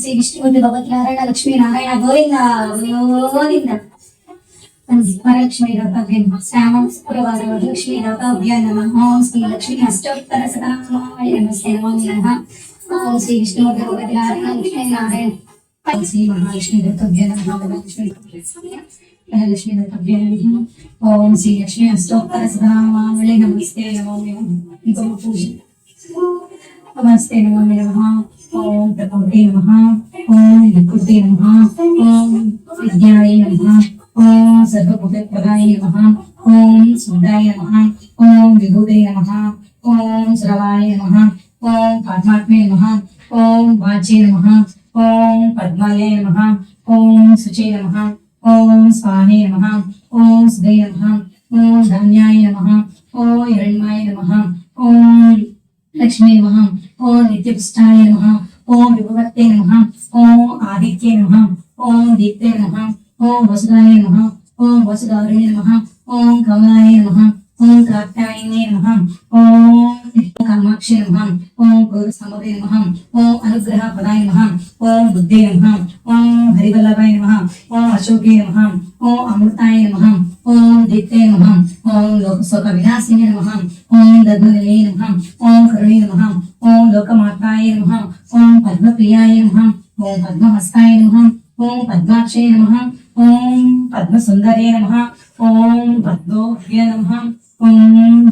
శ్రీ విష్ణుమూర్తి భగవతి నారాయణ లక్ష్మీ నారాయణ గోవింద గోవింద వరలక్ష్మీ దౌతాభ్యం శ్రావణ శుక్రవార వరలక్ష్మీ దౌతాభ్యాం నమః. ఓం శ్రీ లక్ష్మీ అష్టోత్తర శతనామాయ నమస్తే నమో నమః. ఓం శ్రీ విష్ణుమూర్తి భగవతి నారాయణ లక్ష్మీ నారాయణ ఓం శ్రీ మహాలక్ష్మీ దౌతాభ్యాం నమః. లక్ష్మీ దౌతాభ్యాం నమః. ఓం శ్రీ లక్ష్మీ అష్టోత్తర శతనామాయ నమస్తే నమో నమః. ఇంకొక పూజ. नमस्ते नमो नमः. ओम प्रकृते नमः. ओम विकृते नमः. ओम विद्याय नमः. ओम सर्वभूतप्रदाय नमः. ओम सुदाय नमः. ओम विभूते नमः. ओम श्रवाय नमः. ओम पाठात्मे नमः. ओम वाचे नमः. ओम पद्माय नमः. ओम शुचे नमः. ओम स्वाहे नमः. ओम सुदे नमः. ओम धान्याय नमः. ओम हिरण्यमाय नमः. ओम लक्ष्मी नमः. ओम नित्यपुष्टाय नमः. ओम विभवते नमः. ओम आदित्ये नमः. ओम दीप्ते नमः. ओम वसुदाय नमः. ओम वसुदारिणे नमः. ओम कमलाय नमः. ओम कात्यायने नमः. ओम कामाक्षे नमः. ओम गौरसमुदे नमः. ओम अनुग्रहपदाय नमः. ओम बुद्धे नमः. ओम हरिवल्लभाय नमः. ओम अशोके नमः. ओम अमृताय नमः. ओम दीप्ते नमः. ओम लोकशोकविनाशिने नमः. ओम दद्मनिलये नमः. ओम करुणे नमः. ओम लोकमाताय नमः. ओम पद्मप्रियाय नमः. ओम पद्महस्ताय नमः. ओम पद्माक्षे नमः. ओम पद्मसुन्दरे नमः. ओम पद्मोभ्य नमः. ओम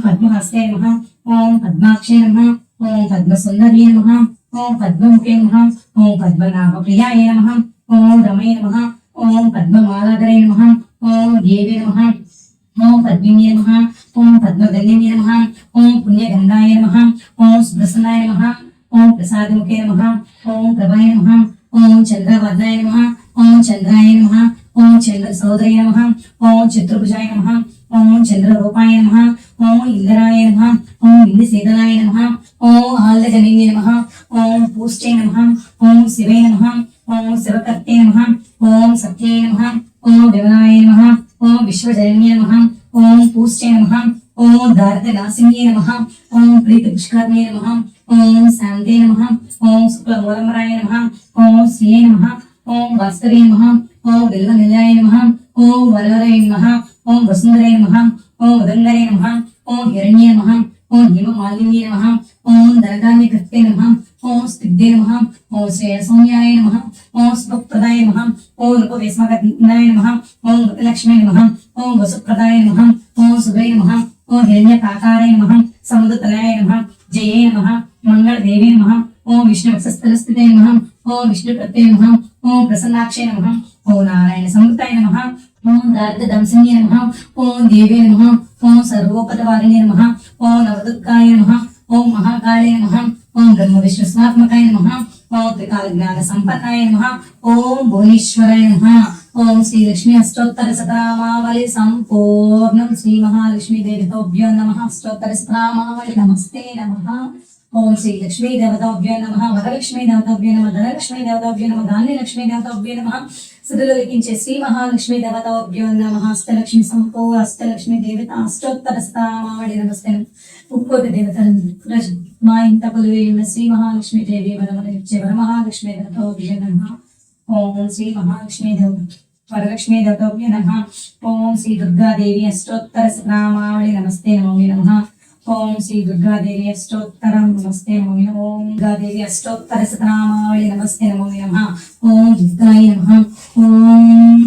पद्महस्ते नमः. ओम पद्माक्षे नमः. ओम पद्मसुन्दरे नमः. ओम पद्ममुखे नमः. ओम पद्मनाभप्रियाय नमः. ओम रमे नमः. ओम पद्ममालाधरे नमः. ओम देवे नमः. ओम पद्मिन्ये नमः. ओम पद्मगन्धिन्ये नमः. ओम पुण्यगन्धाय नमः. ओम सुप्रसन्नाय नमः. ओम प्रसादमुखे नमः. ओम प्रभाय नमः. ओम चन्द्रवर्धाय नमः. ओम चन्द्राय नमः. ओम चन्द्रसोदराय नमः. ओम चतुर्भुजाय नमः. ओम चन्द्ररूपाय नमः. ओम इंद्राय नमः. ओम इंद्रसेनाय नमः. ओम आल्लजनिन्ये नमः. ओम पूष्टे नमः. ओम शिवे नमः. ओम शिवकर्ते नमः. ओम सत्ये नमः. ओम देवनाय नमः. ओम विश्वजनन्ये नमः. ओम पूष्टे नमः. ओम दारिद्र्यनाशिन्ये नमः. ओम प्रीतिपुष्करणे नमः. ओम शान्ते नमः. ओम शुक्लमूलमराय नमः. ओम श्रिये नमः. ओम भास्करे नमः. ओम बिल्वनिलयाय नमः. ओम वरवरे नमः. ओम वसुन्धरे नमः. ओम उदङ्गरे नमः. ओम हिरण्ये नमः. ओम हिममालिन्ये नमः. ओम धनधान्यकृते नमः. ओम स्निग्धे नमः. ओम श्रेयसौम्याय नमः. ओम सुखप्रदाय नमः. ओम रूपवेस्मगन्धाय नमः. ओम लक्ष्मी नमः. ओम वसुप्रदाय नमः. ओम सुभे नमः. ओम हिरण्यकाकाराय नमः. समुद्रतनयाय नमः. जये नमः. मंगलदेवे नमः. ओम विष्णुवक्षस्थलस्थिते नमः. ओम विष्णुकृते नमः. ओम प्रसन्नाक्षे नमः. ओम नारायण संवृताय नमः. ओम दारिद्र्यदंशन्ये नमः. ओम देवे नमः. ओम सर्वोपदवारिणे नमः. ओम नवदुर्गाय नमः. ओम महाकाले नमः. ओम ब्रह्म विष्णु स्वात्मकाय नमः. ओम त्रिकाल ज्ञान संपन्नाय नमः. ओम भुवनेश्वराय नमः. ओम श्री लक्ष्मी अष्टोत्तर शतनामावली संपूर्णं श्री महालक्ष्मी देवताभ्यो नमः. अष्टोत्तर शतनामावली नमस्ते नमः. ओम श्री लक्ष्मी देवताभ्यो नमः. वरलक्ष्मी देवताभ्यो नमः. धनलक्ष्मी देवताभ्यो नमः. धान्यलक्ष्मी देवताभ्यो नमः. सुदुलो लिखिंचे श्री महालक्ष्मी देवताभ्यो नमः. अष्टलक्ष्मी संपूर्ण अष्टलक्ष्मी देवता अष्टोत्तर शतनामावली नमस्ते. मुक्कोटि देवतలు మా ఇంట కొలువైన శ్రీ మహాలక్ష్మి దేవి వరమనిచ్చే వరమహాలక్ష్మి దేవతాభ్యో నమః. ఓం శ్రీ మహాలక్ష్మి వరలక్ష్మి దేవతాభ్యో నమః. ఓం శ్రీ దుర్గాదేవి అష్టోత్తర శతనామావళి నమస్తే నమో నమః. ఓం శ్రీ దుర్గాదేవి అష్టోత్తరం నమస్తే నమో నమః. ఓం దుర్గాదేవి అష్టోత్తర శతనామావళి నమస్తే నమో నమః. ఓం దుర్గాయ నమః. ఓం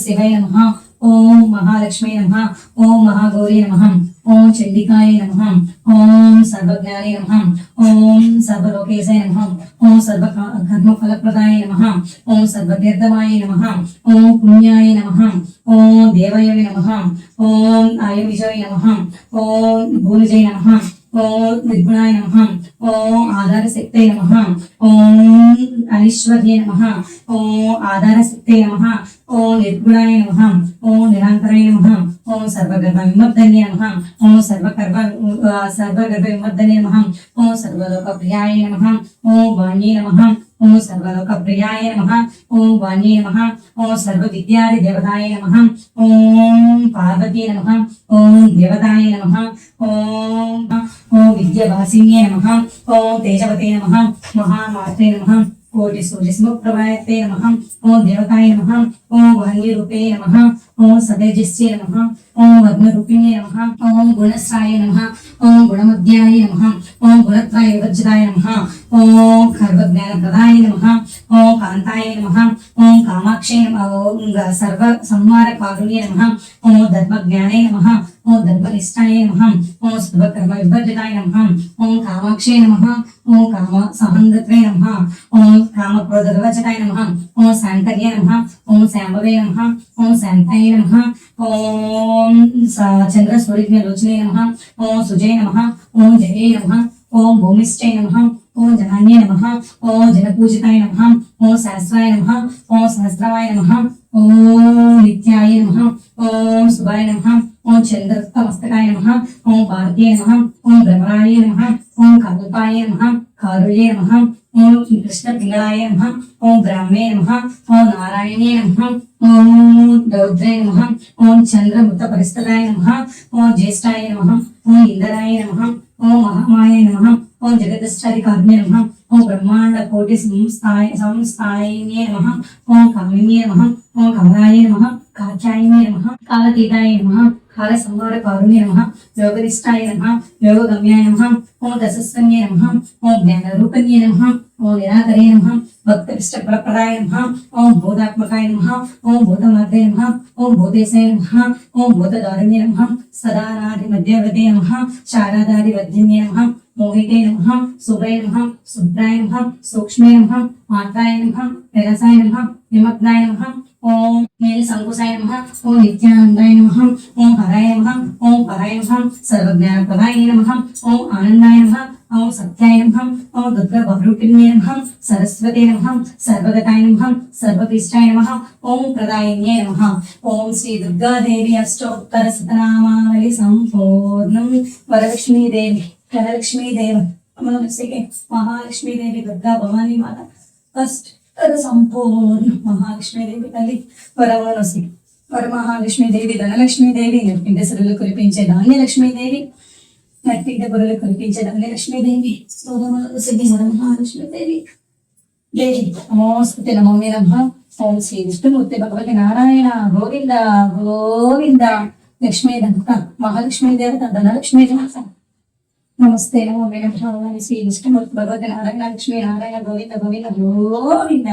శివాయ నమః. ओम महालक्ष्मी नमः. ओम महागौरी नमः. ओम चंडिकाय नमः. ओम सर्वज्ञाने नमः. ओम सर्वलोकेशाय नमः. ओम सर्वकर्मफलप्रदाय नमः. ओम सर्वतीर्थमाय नमः. ओम पुण्याय नमः. ओम देवाय नमः. ओम आयुर्विजय नमः. ओम भूलजय नमः. ओम निर्गुणाय नमः. ओम आधारशक्ते नमः. ओम अनिश्वर्ये नमः. ओम आधारशक्ते नमः. ओम निर्गुणाय नमः. ओम निरंतराय नमः. ओम सर्वगर्भविमर्दने नमः. ओम सर्वगर्भविमर्दने नमः. ओम सर्वलोकप्रियाय नमः. ओम वाण्ये नमः. ओम सर्वलोकप्रियाय नमः. ओम वाण्ये नमः. ओम सर्वविद्यादि देवताय नमः. ओम पार्वती नमः. ओम देवताय नमः. ओम विद्यावासिन्ये नमः. ओम तेजवते नमः. महामात्रे नमः. కోటి సూర్యస్ముప్రభాయతే నమః ఓం దేవతాయ నమః ఓం వాణ్యరూపే నమః ఓం సతేజస్యే నమః ఓం వర్ణరూపిణ్యే నమః ఓం గుణశ్రాయ నమః ఓం గుణమధ్యాయ నమః ఓం గుణత్రయ వివర్జితాయ నమః ఓం సర్వజ్ఞానప్రదాయ నమః ఓం కాంతాయ నమః ఓం కామాక్షే నమః ఓం సర్వ సంహార కారుణ్యే నమః ఓం ధర్మజ్ఞానే నమః ఓం ధర్మనిష్టాయ నమః ఓం సర్వకర్మ వివర్జితాయ నమః ఓం కామాక్షే నమః ఓం కామ సహంగత్వే నమః ఓం కామక్రోధ వివర్జితాయ నమః ఓం శాంకర్యే నమః ఓం శాంభవే నమః ఓం శాంతాయ నమః ఓం చంద్ర సూర్యజ్ఞ లోచనే నమః ఓం సుజయ నమః ఓం జయే నమః ఓం భూమిష్ఠే నమః ఓం జనాన్యే నమః ఓం జనపూజితాయ నమః ఓం శాస్త్రాయ నమః ఓం సహస్రవాయ నమః ఓం నిత్యాయ నమః ఓం శుభాయ నమః ఓం చంద్రమస్తకాయ నమః ఓం పార్వతీయ నమః ఓం భ్రమరాయ నమః ఓం కల్పాయ నమః కారుళ్యే నమః ఓం కృష్ణ పింగళాయ నమః ఓం బ్రాహ్మే నమః ఓం నారాయణే నమః ఓం రౌద్రే నమః ఓం చంద్రమృత పరిస్థితాయ నమః ఓం జ్యేష్ఠాయ నమః ఓం ఇంద్రాయ నమః ఓం మహామాయ నమః ఓం జగదశ్చారికాగ్నే నమః ఓం బ్రహ్మాండ కోటి సంస్థాయిన్యే నమః ఓం కామిన్యే నమః ఓం కమలాయ నమః కాత్యాయనే నమః కాలతీతాయ నమః కాల సంహార కారుణ్యే నమః యోగనిష్టాయ నమః యోగగమ్యాయ నమః ఓం దశస్కన్యే నమః ఓం జ్ఞానరూపణ్యే నమః ఓం నిరాకరే నమః భక్తవిష్టఫలప్రదాయ నమః ఓం భూతాత్మకాయ నమః ఓం భూతమార్గే నమః ఓం భూతేశాయ నమః ఓం భూతదారుణ్యే నమః సదానాది మధ్యవదే నమః శారదాది వద్యన్యే నమః మోహితే నమః శుభ్రే నమః శుభ్రాయ నమః సూక్ష్మే నమః మాత్రాయ నమః నిరసాయ నమః నిమగ్నాయ నమః ఓం నీల సంకుశాయ నమః ఓం నిత్యానందాయ నమః ఓం హరాయ నమః ఓం పరాయ నమః సర్వజ్ఞానప్రదాయ నమః ఓం ఆనందాయ నమః ఓం సత్యాయ నమః ఓం దుర్గా బహురూపిణ్యే నమః సరస్వతే నమః సర్వగతాయ నమః సర్వభీష్టాయ నమః ఓం ప్రదాయిన్యే నమః ఓం శ్రీ దుర్గాదేవి అష్టోత్తర శతనామావళి సంపూర్ణం వరలక్ష్మీదేవి ధనలక్ష్మీదేవి అమలసిగే మహాలక్ష్మీదేవి దుర్గా భవానీ మాత అష్టోత్తర సంపూర్ణ మహాలక్ష్మీదేవి తల్లి వరవనసి వరమహాలక్ష్మీదేవి ధనలక్ష్మీదేవి నెట్టింటి సిరులు కురిపించే ధాన్యలక్ష్మీదేవి నెట్టింటి బుర్రలు కురిపించే ధాన్యలక్ష్మీదేవి సోదమలసిగే వరమహాలక్ష్మీదేవి దేవి నమోస్తుతే నమో నమః ఓం శ్రీ విష్ణుమూర్తి భగవతి నారాయణ గోవింద గోవింద లక్ష్మీ దేవత మహాలక్ష్మీ దేవత ధనలక్ష్మీ దేవత నమస్తే నమో నమః శ్రీ విష్ణుమూర్తి భగవతి నారాయణ లక్ష్మీ నారాయణ గోవింద గోవింద గోవింద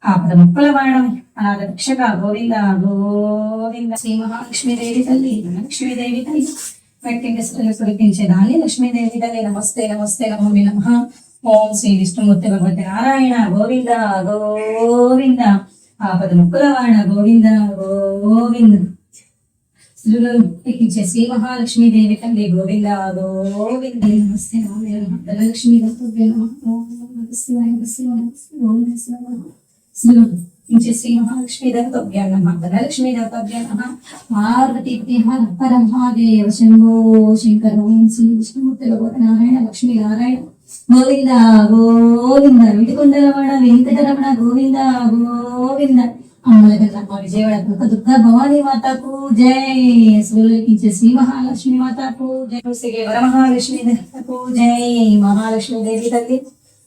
ఆపద ముక్కల వాడడం అనాథ రక్షక గోవింద గోవింద శ్రీ మహాలక్ష్మీదేవి తల్లి లక్ష్మీదేవి తల్లి పెట్టింటి సురిపించే దాన్ని లక్ష్మీదేవి తల్లి నమస్తే నమస్తే నమో నమః ఓం శ్రీ విష్ణుమూర్తి భగవతి నారాయణ గోవింద గోవింద ఆపద ముక్కల వాడ గోవింద గోవింద ఎక్కించే శ్రీ మహాలక్ష్మీదేవి తల్లి గోవింద గోవింద నమస్తే ధనలక్ష్మీ శ్రీ మహాలక్ష్మీ దేవతోభ్యా నమః ధనలక్ష్మీ దేవతోభ్యా నమః పార్వతీ హర మహాదేవ శంభో శంకర ఓం శ్రీ విష్ణుమూర్తి భగవతి నారాయణ లక్ష్మీ నారాయణ గోవింద గోవింద విడికొండలవాడ వెంకటరమణ గోవింద గోవింద అమ్మలగల్లమ్మ విజయవాడ దుర్గా భవానీ మాతకు జై సులకించే శ్రీ మహాలక్ష్మి మాతకు జై శ్రీ వరమహాలక్ష్మి దేవతకు జై మహాలక్ష్మి దేవి తల్లి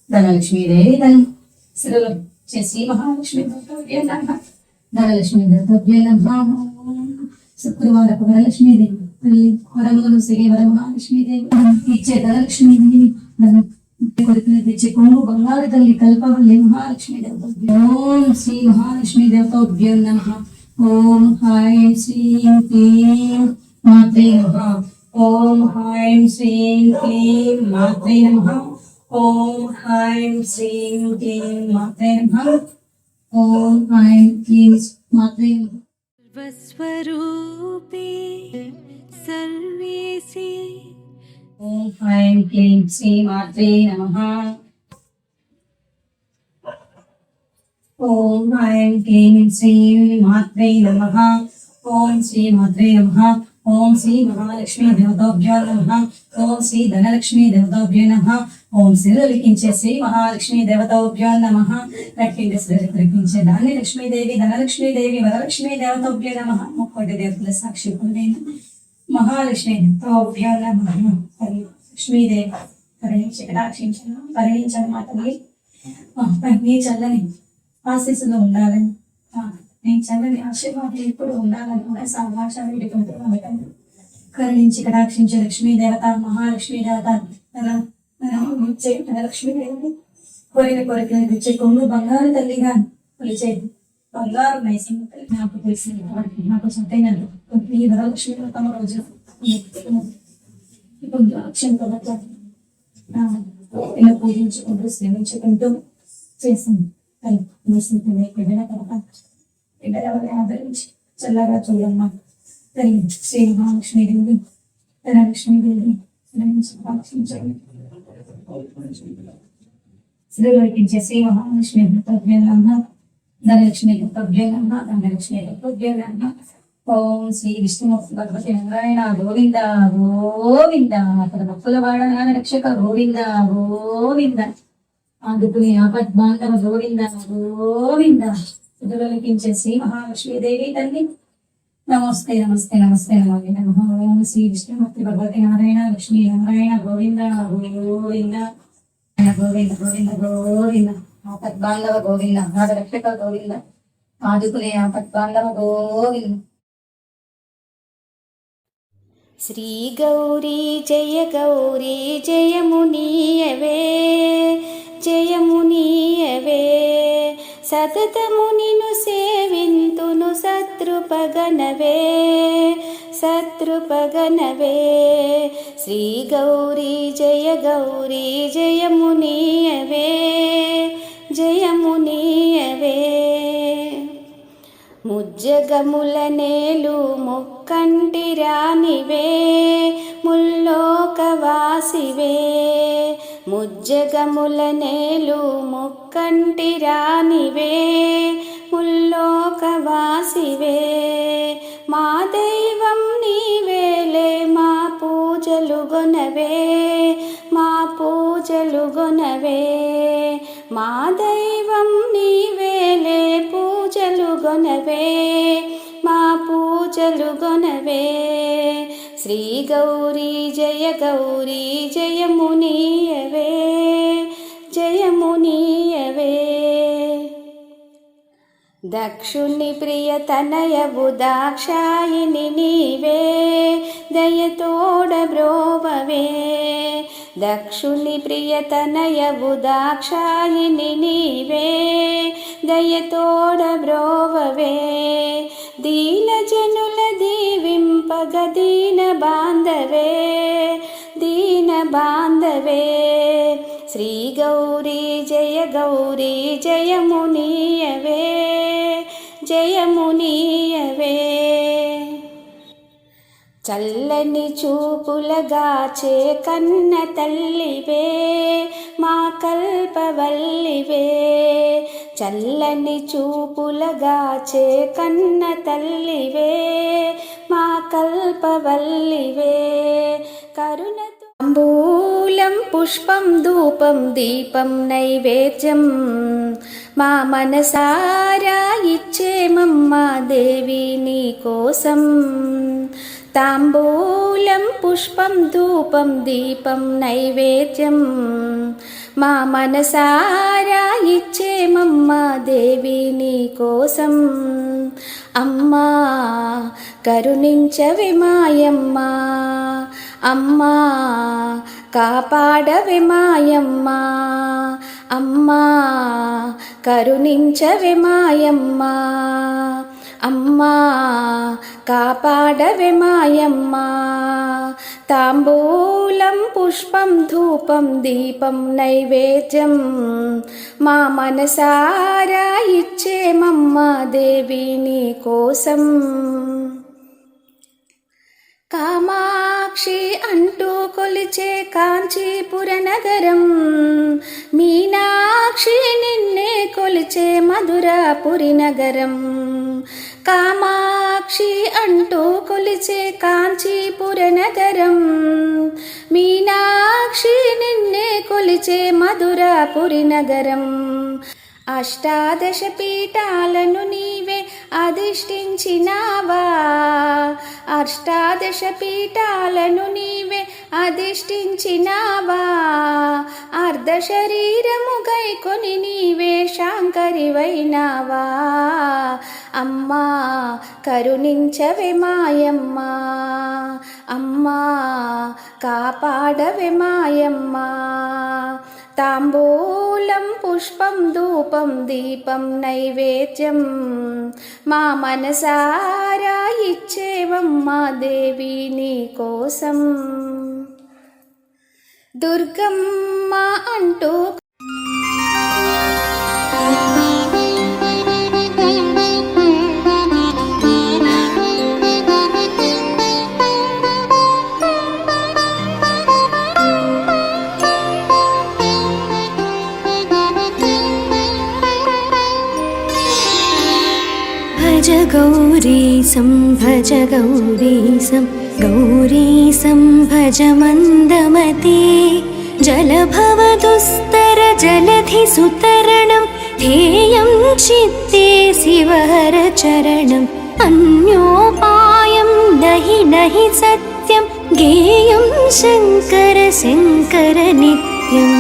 ధనలక్ష్మీదేవి తల్లి శ్రీ శ్రీ మహాలక్ష్మి ధనలక్ష్మి దేవతభ్యే నమః శుక్రవారపు వరలక్ష్మీదేవి తల్లి వరములు శ్రీ వరమహాలక్ష్మీదేవి ఇచ్చే ధనలక్ష్మీదేవి కొడుకులు తెచ్చే కొంగు బంగారు తల్లి కల్పవల్లి మహాలక్ష్మీ దేవత ఓం శ్రీ మహాలక్ష్మీ దేవతోభ్యో నమః ఓం హ్రైం శ్రీం క్లీం మాత్రే నమః ఓం హ్రైం శ్రీం క్లీం మాత్రే నమః ఓం హ్రైం శ్రీం క్లీం మాత్రే నమః ఓం హ్రైం క్లీం మాత్రే నమః సర్వస్వరూపే సర్వేసి ఓం హ్రైం క్లీం శ్రీ మాత్రే నమః ఓం హ్రైం క్లీం శ్రీ మాత్రే నమః ఓం శ్రీ మాత్రే నమః ఓం శ్రీ మహాలక్ష్మీ దేవతాభ్యో నమః ఓం శ్రీ ధనలక్ష్మీ దేవతాభ్యో నమః ఓం శ్రీలిఖించే శ్రీ మహాలక్ష్మీ దేవతాభ్యో నమః రక్షించే శ్రీలిఖించే దాన్ని లక్ష్మీదేవి ధనలక్ష్మీదేవి వరలక్ష్మీ దేవతాభ్యో నమః ముక్కోటి దేవతల సాక్షి పొందిన మహాలక్ష్మీ దేవతాభ్యో నమః లక్ష్మీదేవి కరుణించండి మాతని నీ చల్లని ఆశీస్సులో ఉండాలని నీ చల్లని ఆశీర్వాదం ఎప్పుడు ఉండాలని సామాష వేడుకుంటున్నాను. కరుణించి కటాక్షించే లక్ష్మీ దేవత, మహాలక్ష్మీ దేవత, లక్ష్మీదేవి కోరిన కోరికలను తెచ్చే కొంగు బంగారు తల్లిగా కొలిచే బంగారు నైసం నాకు తెలిసింది. నాకు సొంతైన ఈ వరలక్ష్మి తమ రోజు ఇలా పూజించుకుంటూ సేవించుకుంటూ చేసింది. బిడ్డల తర్వాత బిడ్డల ఆదరించి చల్లగా చూడమ్మా తల్లి శ్రీ మహాలక్ష్మీదేవి లక్ష్మీదేవి శ్రీలోకించే శ్రీ మహాలక్ష్మి తద్వ్యంగా ధనలక్ష్మి తద్వ్యంగా ధనలక్ష్మి తద్వ్యంగా ఓం శ్రీ విష్ణుమూర్తి భగవతి నారాయణ గోవింద గోవింద అక్కడ భక్తుల వాడ రక్షక గోవింద గోవింద అందుకుని ఆపద్ బాంధవ గోవింద గోవింద శ్రీలోకించే శ్రీ మహాలక్ష్మీదేవి తల్లి నమస్తే నమస్తే నమస్తే నమో ఓం శ్రీ విష్ణుమూర్తి భగవతి నారాయణ లక్ష్మీ నారాయణ గోవింద గోవింద గోవింద గోవింద గోవింద ఆపద్ బాంధవ గోవింద నాద రక్షక గోవింద ఆదుకునే ఆపద్ బాంధవ గోవింద. శ్రీ గౌరీ జయమునీయవే జయమునీయవే సతతము నిను సేవింతును శత్రుపగనవే శత్రుపగనవే. శ్రీ గౌరీ జయమునీయవే జయమునీయవే. ముజ్జగముల నేలు ముక్కంటి రానివే ముల్లోకవాసివే. ముజ్జగముల నేలు ముక్కంటి రానివే ముల్లోకవాసివే. మా దైవం నీవేలే మా పూజలు గొనవే మా పూజలు గొనవే. మా దైవం నీవేలే పూజలు గొనవే మా పూజలు గొనవే. శ్రీ గౌరీ జయమునీయవే జయమునీయవే. దక్షుని ప్రియతనయవు దాక్షాయిని నీవే దయతోడ బ్రోవవే. దక్షుని ప్రియతనయవు దాక్షాయిని నీవే దయతోడ బ్రోవవే. దీన జనుల దీవింపగ దీన బాంధవే దీన బాంధవే. శ్రీ గౌరీ జయమునీయవే జయమునీయవే. చల్లని చూపులగాచే కన్న తల్లివే మా కల్పవల్లివే. చల్లని చూపులగాచే కన్న తల్లివే మా కల్పవల్లివే. కరుణతో తాంబూలం పుష్పం ధూపం దీపం నైవేద్యం మా మనసారా ఇచ్చేమమ్మా దేవి నీ కోసం. తాంబూలం పుష్పం ధూపం దీపం నైవేద్యం మా మనసారా ఇచ్చేమమ్మా దేవి నీ కోసం. అమ్మా కరుణించవే మాయమ్మా అమ్మా కాపాడవే మాయమ్మా అమ్మా కరుణించవే మాయమ్మా అమ్మా కాపాడవే మాయమ్మా. తాంబూలం పుష్పం ధూపం దీపం నైవేద్యం మా మనసారా ఇచ్చేమమ్మా దేవి నీ కోసం. కామాక్షి అంటూ కొలిచే కాంచీపుర నగరం మీనాక్షి నిన్నే కొలిచే మధురాపురి నగరం. కామాక్షి అంటూ కొలిచే కాంచీపుర నగరం మీనాక్షి నిన్నే కొలిచే మధురాపురి నగరం. అష్టాదశ పీఠాలను నీవే అధిష్ఠించినావా అష్టాదశ పీఠాలను నీవే అధిష్ఠించినావా. అర్ధ శరీరము గైకొని నీవే శాంకరివైనావా. అమ్మా కరుణించవే మాయమ్మా, అమ్మా కాపాడవే మాయమ్మా. తాంబూలం పుష్పం ధూపం దీపం నైవేద్యం మా మనసారా ఇచ్చేవమ్మా దేవి నీ కోసం. దుర్గమ్మ అంటూ भज गौरीशं भज गौरीशं गौरीशं भज मन्दमते. जलभवदुस्तर जलधिसुतरणं ध्येयं चित्ते शिवहरचरणम्. अन्योपायं नहि नहि सत्यं गेयं शङ्कर शङ्कर नित्यम्.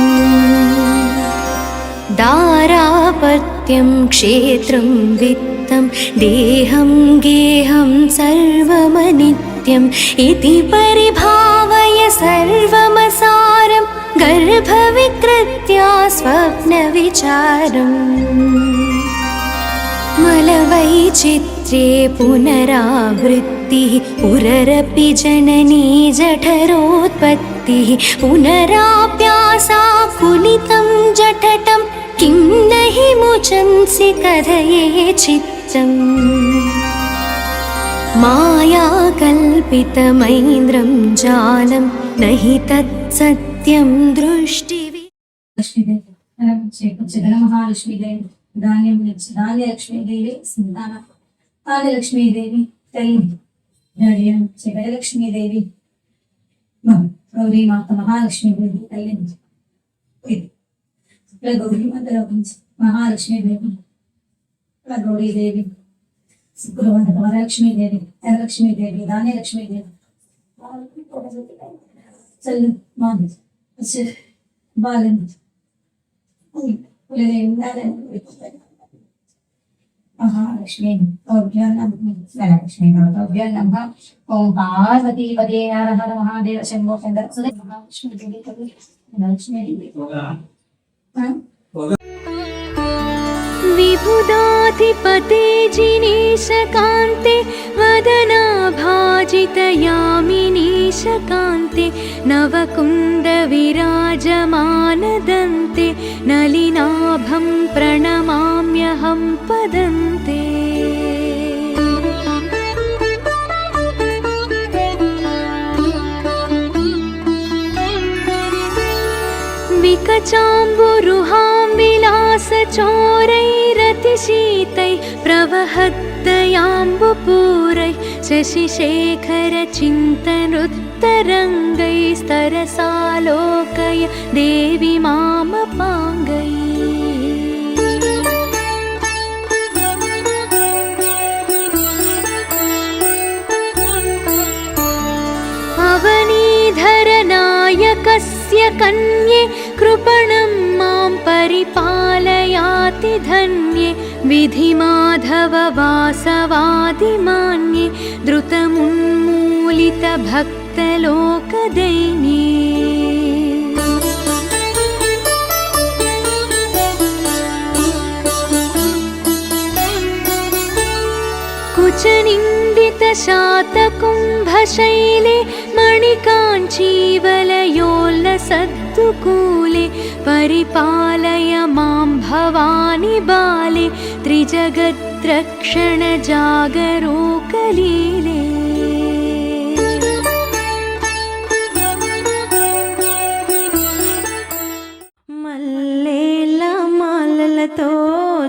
दारापत्यं क्षेत्रं वित्तं देहं गेहं सर्वमनित्यम् इति परिभावय सर्वमसारं गर्भविकृत्या स्वप्नविचारम्. मलवैचित्र्ये पुनरावृत्तिः पुररपि जननी जठरोत्पत्तिः. पुनराप्यासाकुलितं जठटं किं नहि मुचंसि कथये चित्तम्. मायाकल्पितमैन्द्रं जालं नहि तत्सत्यं दृष्टिवि. లక్ష్మీదేవి ధన మహాలక్ష్మీదేవి ధాన్యలక్ష్మీదేవి సంతాన ఆదిలక్ష్మీదేవి తల్లి జగలక్ష్మీదేవి గౌరీ మాత మహాలక్ష్మీదేవి తల్లి గౌరీ మాత మహాలక్ష్మీదేవి గౌరీదేవి శుక్రవంత వరలక్ష్మీదేవి ధనలక్ష్మీదేవి ధాన్యలక్ష్మీదేవి చల్లి మాది బాలని మహాలక్ష్మీ నమః. ఓం పార్వతీ పదే హర హర మహాదేవ శంభో శంకర మహాలక్ష్మీదేవి विबुधाधिपते जिनेशकान्ते वदनाभाजितयामिनीशकान्ते नवकुन्दविराजमानदन्ते नलिनाभं प्रणमाम्यहं पदन्ते. विकचाम्बुरुहां विलासचोरैरतिशीतैः प्रवहद्दयाम्बुपूरैः शशिशेखरचिन्तनुत्तरङ्गैस्तरसालोकय देवी मामपाङ्गैः. अवनीधरनायकस्य कन्ये कृपणं मां परिपालयाति धन्ये. विधिमाधव वासवादिमान्ये द्रुतमुन्मूलितभक्तलोकदैन्ये. कुचनिन्दितशातकुम्भशैले मणिकाञ्चीवलयोल्लसद्दुकूले परिपालय मां भवानि बाले त्रिजगद्रक्षणजागरूकलीले. మల్లెల మాలలతో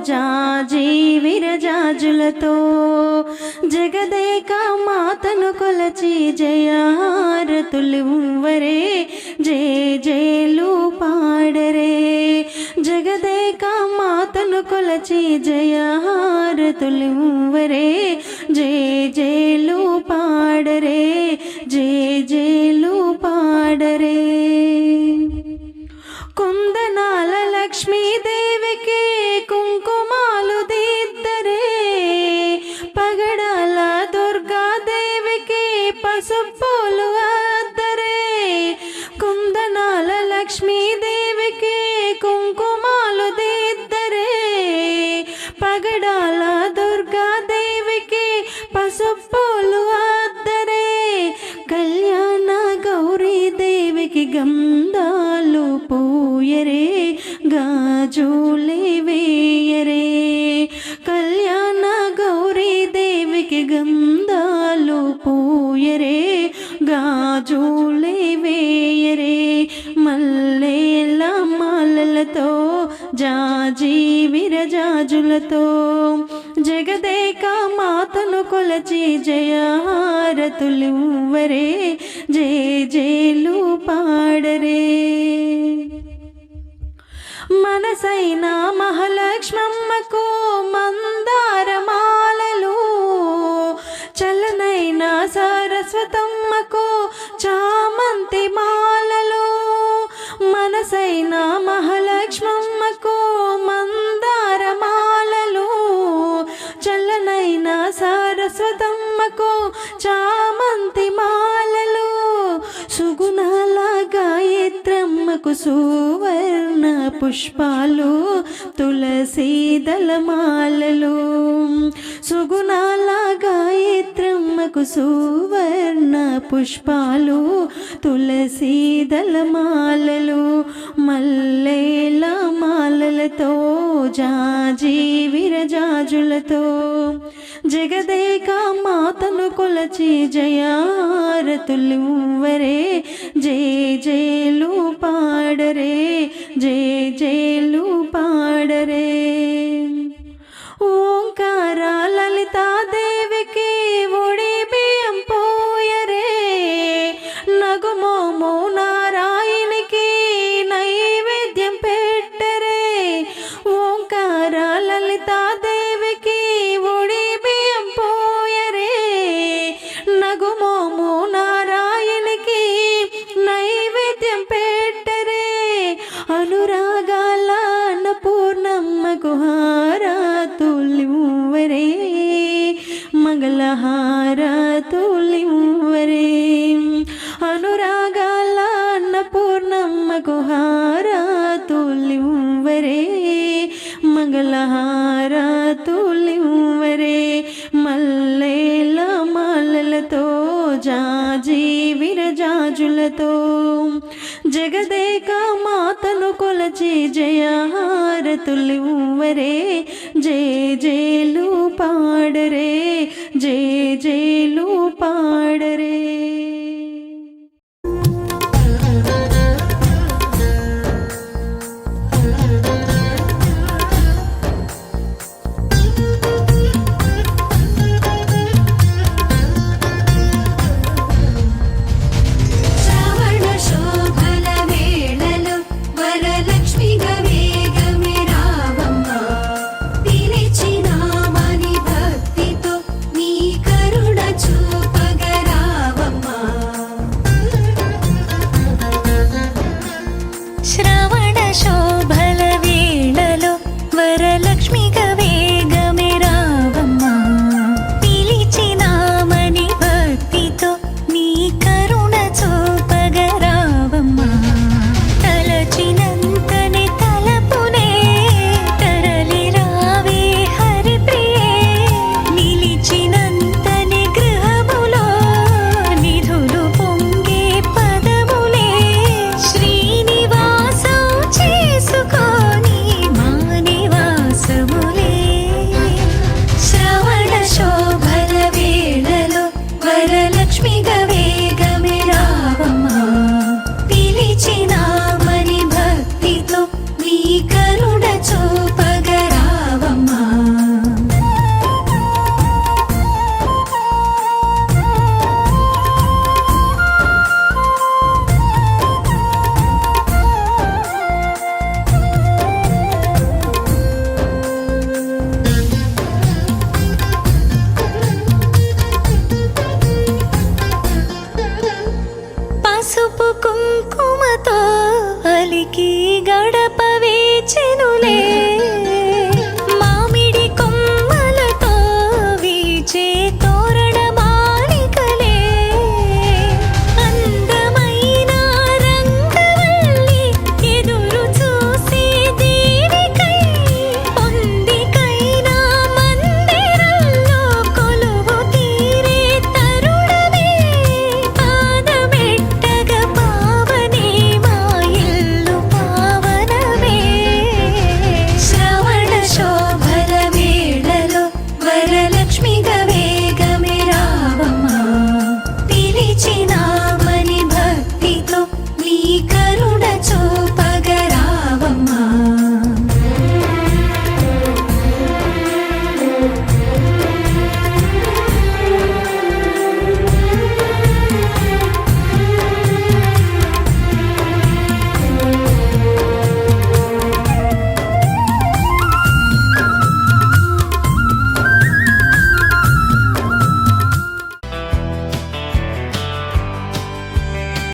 జాజి విరజాజులతో జగదేక మాతను కొలచి జయహారతులివ్వరే జయ జయలు పాడరే. జగదేక మాతను కొలచి జయహారతులివ్వరే జయ జయలు పాడరే జయ జయలు పాడరే. కుందనాల లక్ష్మీదేవికి కుంకుమాలు దిద్దరే, పగడాల దుర్గాదేవికి పసుపులు అద్దరే. కుందనాల లక్ష్మీదేవికి కుంకుమాలు దిద్దరే, పగడాల దుర్గాదేవికి పసుపులు అద్దరే. కళ్యాణ గౌరీదేవికి గంధాలు పూయరే, గాజులే వేయరే. కళ్యాణ గౌరీదేవికి గంధాలు పూయరే, గాజులే వేయరే. మల్లేల మాలలతో జాజి విరజాజులతో జగదేక మాతను కొలచి జయహారతులివ్వరే, జయ జయలు పాడరే. మనసైన మహాలక్ష్మమ్మకు మందారమాలలు, చలనైన సరస్వతమ్మకు చామంతి మాలలు. మనసైన మహాలక్ష్మమ్మకు మందారమాలలు, చలనైన సరస్వతమ్మకు చామంతి మాలలు. సుగుణాల గాయత్రమ్మకు సువర్ణ పుష్పాలు, తులసీ దళమాలలు. సుగుణాల గాయత్రమ్మకు సువర్ణ పుష్పాలు, తులసీ దళమాలలు. మల్లేల మాలలతో జాజి విరజాజులతో జగదేక మాతను కొలచి జయహారతులివ్వరే, జయ జయలు పాడరే, జయ జయలు పాడరే. ఓంకార లలితాదేవికి ఒడి బియ్యం పోయరే, నగుమోము నారాయణికి నైవేద్యం పెట్టరే. ఓంకార లలితాదేవికి ఒడి బియ్యం పోయరే, నగుమోము నారాయణికి నైవేద్యం పెట్టరే. అనురాగాల అన్నపూర్ణమ్మకు హారతులివ్వరే, మంగళహారతులివ్వరే. అనురాగాల అన్నపూర్ణమ్మకు హారతులివ్వరే, మంగళహారతులివ్వరే. మల్లేల మాలలతో జాజి విరజాజులతో జగదేక మాతను కొలచి జయహారతులివ్వరే, జయ జయలు పాడరే, జయ జయలు పాడరే. శ్రావణ శోభల వేళలో వరలక్ష్మిగా వేగమే రావమ్మ, పిలిచినామని భక్తితో నీ కరుణ చూపగరావమ్మ. ఇంటికి గడప వేచెనులే